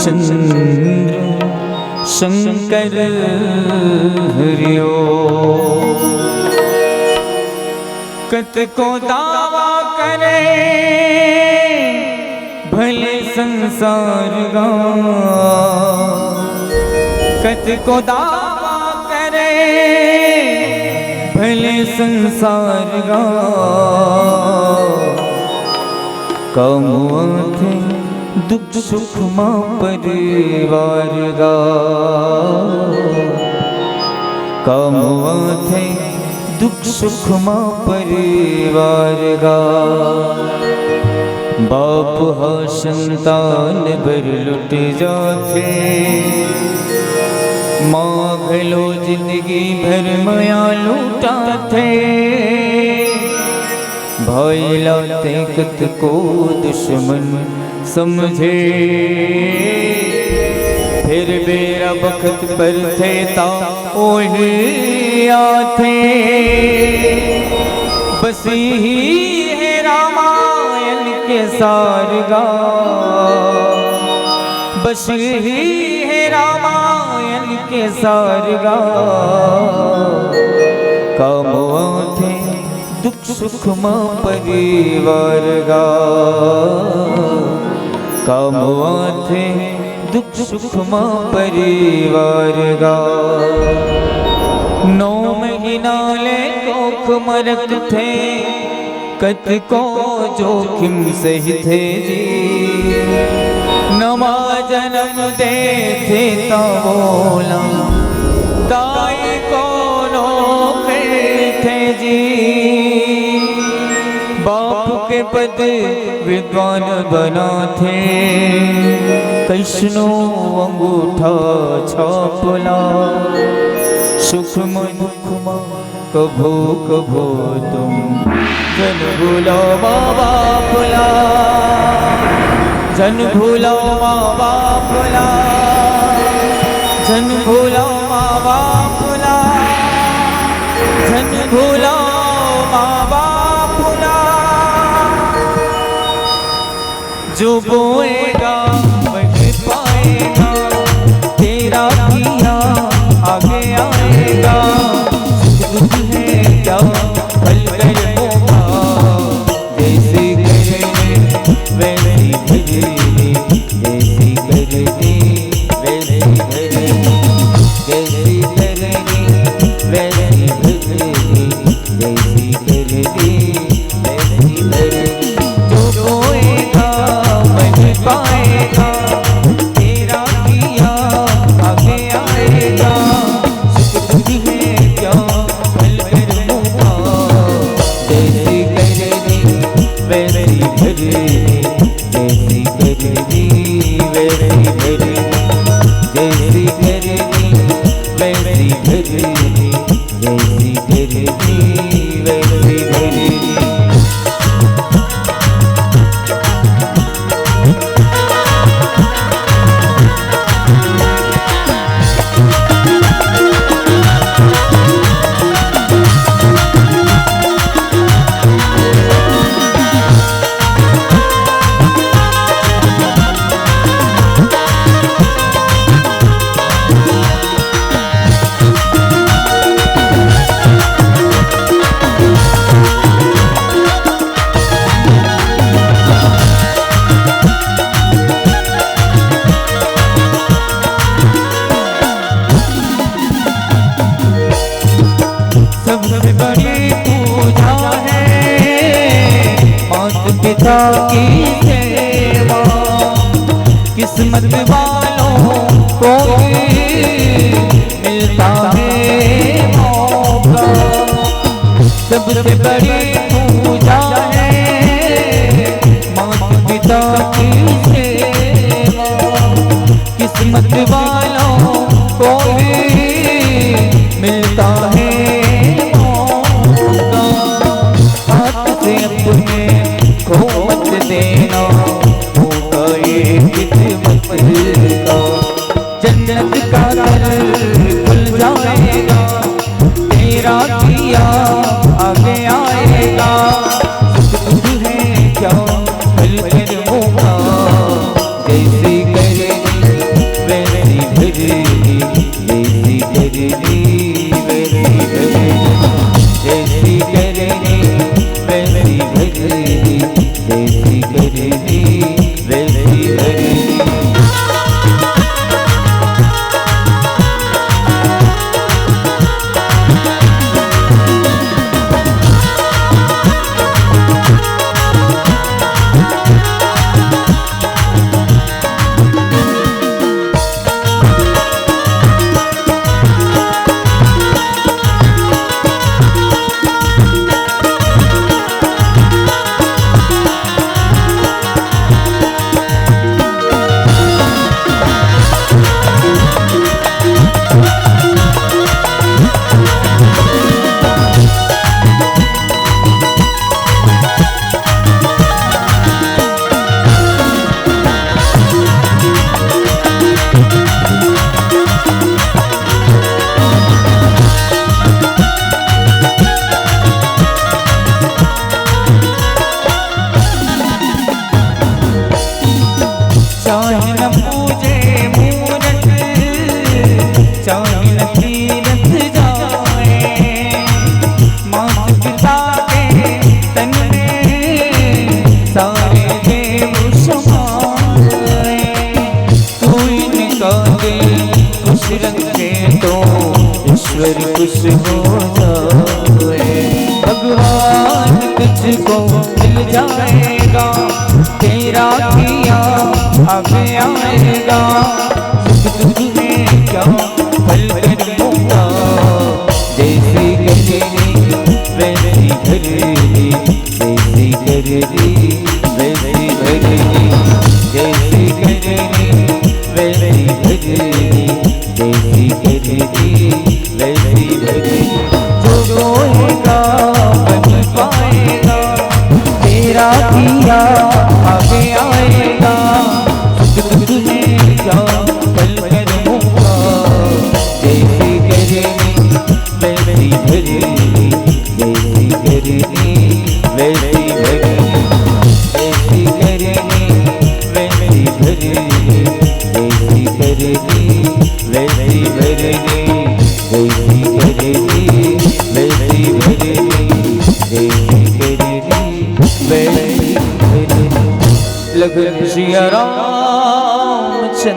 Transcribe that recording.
चंद्र शंकर हरिओ। कत को दावा करे भले संसार गा, कत को दावा करे भले संसार गा। कमुआ थे दुख सुख मां परिवार गा, कमुआ थे दुख सुख मां परिवार गा। बाप हा संतान बर लुट जाते, माँ घलो जिंदगी भर माया लूटा थे। भाई लाते कत को दुश्मन समझे, फिर बेरा बखत पर थे ता ओढ़े आते। बस ही है रामायण के सार गा, बस ही है रामायण के सार गा। कमुआ थे दुख सुख मां परिवार गा, कमुआ थे दुख सुख मां परिवार गा। 9 महीना ले कोख मरक थे, कत को जोखिम सही थे जी। नमा जन्म दे थे तो बोला दाई को नौकर थे जी। बाप के पद विद्वान बना थे, कृष्णो अंगूठा छापला। सुख में दुख में कभो कभो तुम जन भूलो माँ बाप ला, जन भूलो माँ बाप ला, जन भूलो माँ बाप ला, जन भूलो माँ बाप ला। जो बोएगा वही पाएगा, तेरा किया आगे आएगा। दुख है क्या फल कर होगा, जैसी करेंगे वैसी भरेंगे, जैसी करेंगे वैसी भरेंगे, जैसी करेंगे वैसी भरेंगे, जैसी करेंगे वैसी भरेंगे। जो बोएगा वही पाएगा, तेरा किया आगे आएगा। सुख है क्या फल कर होगा, जैसी करेंगे वैसी भरेंगे, जैसी करेंगे वैसी भरेंगे, जैसी करेंगे वैसी भरेंगे, जैसी करेंगे वैसी भरेंगे। सबसे बड़ी पूजा है माता पिता की सेवा, किस्मत वालों को मिलता है मौका। सबसे बड़ी पूजा है माता पिता की सेवा, किस्मत वालों को मिलता है अपने खो मत देना, होगा ये किस्मत का। जन्नत का दर खुल जाएगा, तेरा किया आगे आएगा। सुख है क्या फल कर होगा, जैसी करेंगे ईश्वर खुश हो जाए। भगवान तुझको मिल जाएगा, तेरा किया आगे आएगा। सुख दुख में क्या पल कर दूंगा, जैसी करेगी वैसी भरेगी, जैसी करेगी वैसी भरेगी, जैसी करेगी वैसी भरेगी, जैसी करेगी वैसी भरेगी। जो रोएगा बन पाएगा, तेरा किया आगे आएगा।